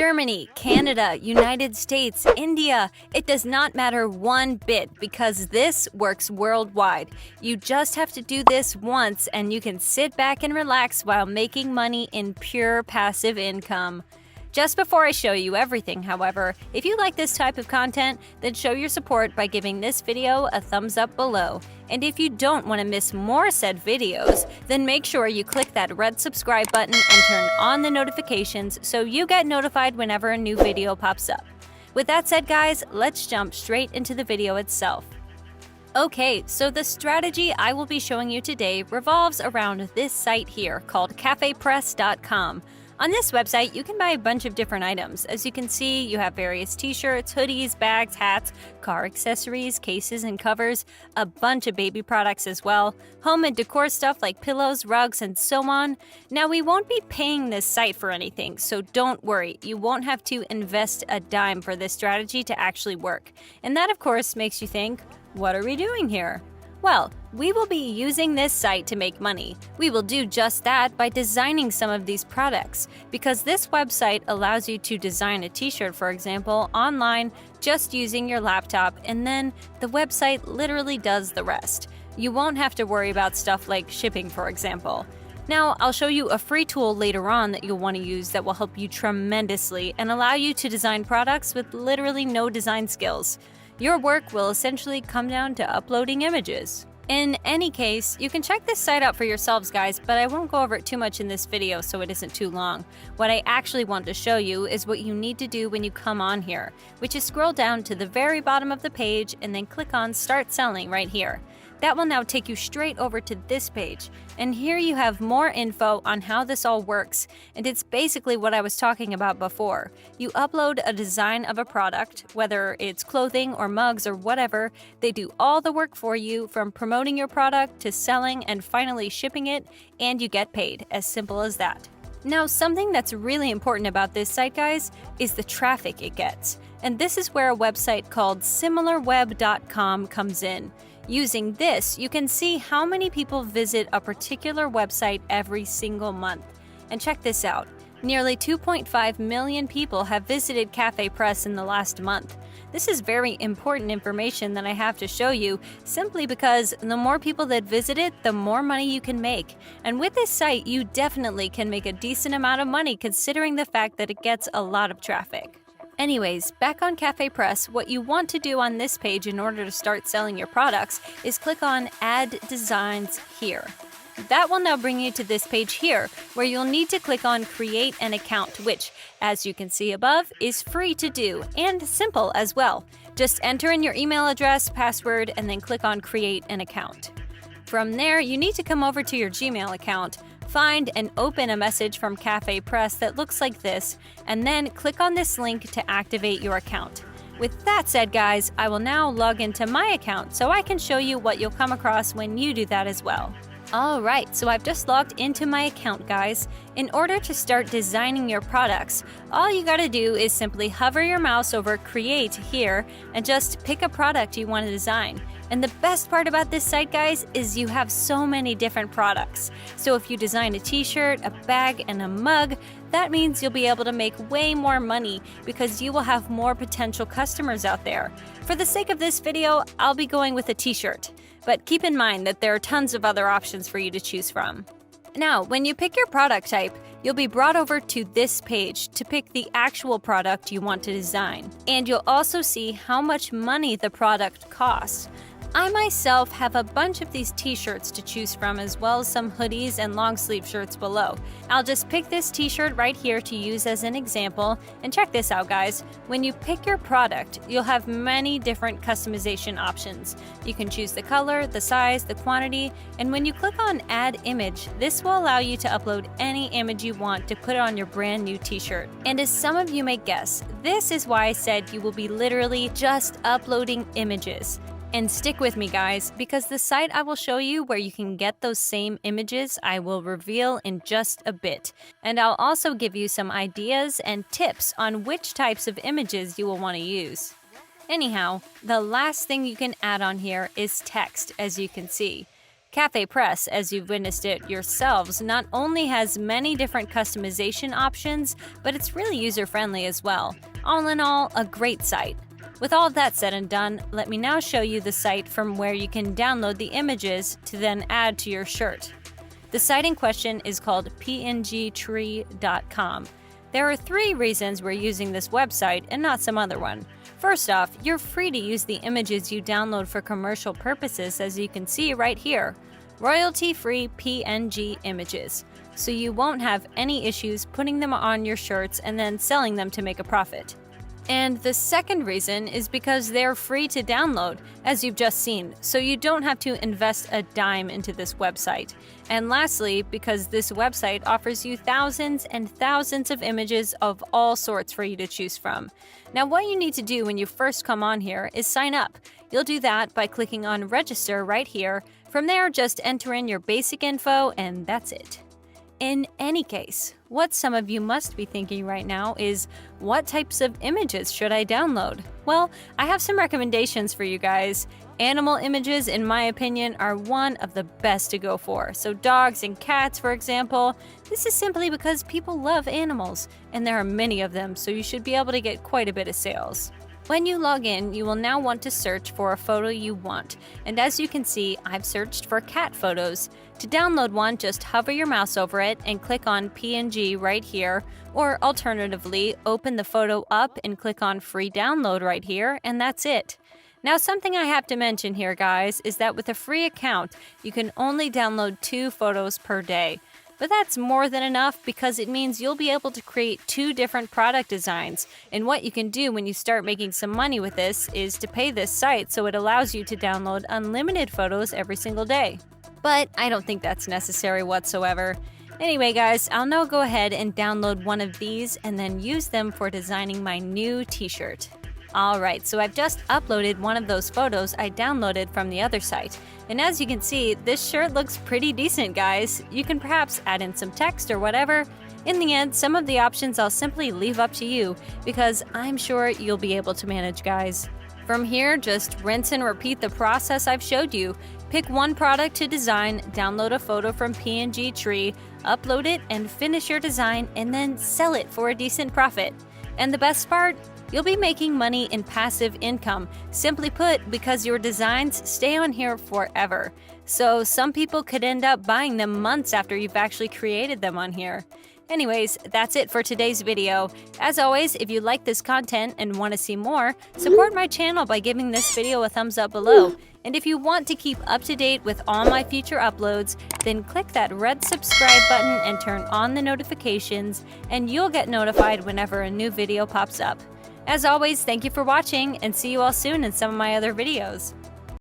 Germany, Canada, United States, India. It does not matter one bit because this works worldwide. You just have to do this once and you can sit back and relax while making money in pure passive income. Just before I show you everything, however, if you like this type of content, then show your support by giving this video a thumbs up below. And if you don't want to miss more said videos, then make sure you click that red subscribe button and turn on the notifications so you get notified whenever a new video pops up. With that said, guys, let's jump straight into the video itself. Okay, so the strategy I will be showing you today revolves around this site here called cafepress.com. On this website, you can buy a bunch of different items. As you can see, you have various t-shirts, hoodies, bags, hats, car accessories, cases and covers, a bunch of baby products as well, home and decor stuff like pillows, rugs, and so on. Now, we won't be paying this site for anything, so don't worry. You won't have to invest a dime for this strategy to actually work. And that, of course, makes you think, what are we doing here? Well, we will be using this site to make money. We will do just that by designing some of these products, because this website allows you to design a t-shirt, for example, online just using your laptop, and then the website literally does the rest. You won't have to worry about stuff like shipping, for example. Now, I'll show you a free tool later on that you'll want to use that will help you tremendously and allow you to design products with literally no design skills. Your work will essentially come down to uploading images. In any case, you can check this site out for yourselves, guys, but I won't go over it too much in this video so it isn't too long. What I actually want to show you is what you need to do when you come on here, which is scroll down to the very bottom of the page and then click on Start Selling right here. That will now take you straight over to this page, and here you have more info on how this all works, and it's basically what I was talking about before. You upload a design of a product, whether it's clothing or mugs or whatever. They do all the work for you, from promoting your product to selling and finally shipping it, and you get paid, as simple as that. Now, something that's really important about this site, guys, is the traffic it gets, and this is where a website called similarweb.com comes in. Using this, you can see how many people visit a particular website every single month. And check this out. Nearly 2.5 million people have visited Cafe Press in the last month. This is very important information that I have to show you, simply because the more people that visit it, the more money you can make. And with this site, you definitely can make a decent amount of money considering the fact that it gets a lot of traffic. Anyways, back on Cafe Press, what you want to do on this page in order to start selling your products is click on Add Designs here. That will now bring you to this page here, where you'll need to click on Create an Account, which, as you can see above, is free to do and simple as well. Just enter in your email address, password, and then click on Create an Account. From there, you need to come over to your Gmail account, find and open a message from Cafe Press that looks like this, and then click on this link to activate your account. With that said, guys, I will now log into my account so I can show you what you'll come across when you do that as well. Alright, so I've just logged into my account, guys. In order to start designing your products, all you gotta do is simply hover your mouse over Create here and just pick a product you want to design. And the best part about this site, guys, is you have so many different products. So if you design a t-shirt, a bag, and a mug, that means you'll be able to make way more money because you will have more potential customers out there. For the sake of this video, I'll be going with a t-shirt. But keep in mind that there are tons of other options for you to choose from. Now, when you pick your product type, you'll be brought over to this page to pick the actual product you want to design. And you'll also see how much money the product costs. I myself have a bunch of these t-shirts to choose from, as well as some hoodies and long sleeve shirts below. I'll just pick this t-shirt right here to use as an example, and check this out, guys. When you pick your product, you'll have many different customization options. You can choose the color, the size, the quantity, and when you click on Add Image, this will allow you to upload any image you want to put on your brand new t-shirt. And as some of you may guess, this is why I said you will be literally just uploading images. And stick with me, guys, because the site I will show you where you can get those same images I will reveal in just a bit. And I'll also give you some ideas and tips on which types of images you will want to use. Anyhow, the last thing you can add on here is text, as you can see. Cafe Press, as you've witnessed it yourselves, not only has many different customization options, but it's really user-friendly as well. All in all, a great site. With all of that said and done, let me now show you the site from where you can download the images to then add to your shirt. The site in question is called pngtree.com. There are 3 reasons we're using this website and not some other one. First off, you're free to use the images you download for commercial purposes, as you can see right here. Royalty-free PNG images, so you won't have any issues putting them on your shirts and then selling them to make a profit. And the second reason is because they're free to download, as you've just seen, so you don't have to invest a dime into this website. And lastly, because this website offers you thousands and thousands of images of all sorts for you to choose from. Now, what you need to do when you first come on here is sign up. You'll do that by clicking on register right here. From there, just enter in your basic info and that's it. In any case, what some of you must be thinking right now is, what types of images should I download? Well, I have some recommendations for you guys. Animal images, in my opinion, are one of the best to go for. So dogs and cats, for example. This is simply because people love animals, and there are many of them, so you should be able to get quite a bit of sales. When you log in, you will now want to search for a photo you want, and as you can see, I've searched for cat photos. To download one, just hover your mouse over it and click on PNG right here, or alternatively, open the photo up and click on free download right here, and that's it. Now, something I have to mention here, guys, is that with a free account, you can only download 2 photos per day. But that's more than enough because it means you'll be able to create 2 different product designs. And what you can do when you start making some money with this is to pay this site so it allows you to download unlimited photos every single day. But I don't think that's necessary whatsoever. Anyway, guys, I'll now go ahead and download one of these and then use them for designing my new t-shirt. Alright, so I've just uploaded one of those photos I downloaded from the other site. And as you can see, this shirt looks pretty decent, guys. You can perhaps add in some text or whatever. In the end, some of the options I'll simply leave up to you because I'm sure you'll be able to manage, guys. From here, just rinse and repeat the process I've showed you. Pick one product to design, download a photo from PNG Tree, upload it, and finish your design, and then sell it for a decent profit. And the best part? You'll be making money in passive income, simply put, because your designs stay on here forever. So some people could end up buying them months after you've actually created them on here. Anyways, that's it for today's video. As always, if you like this content and want to see more, support my channel by giving this video a thumbs up below. And if you want to keep up to date with all my future uploads, then click that red subscribe button and turn on the notifications, and you'll get notified whenever a new video pops up. As always, thank you for watching, and see you all soon in some of my other videos.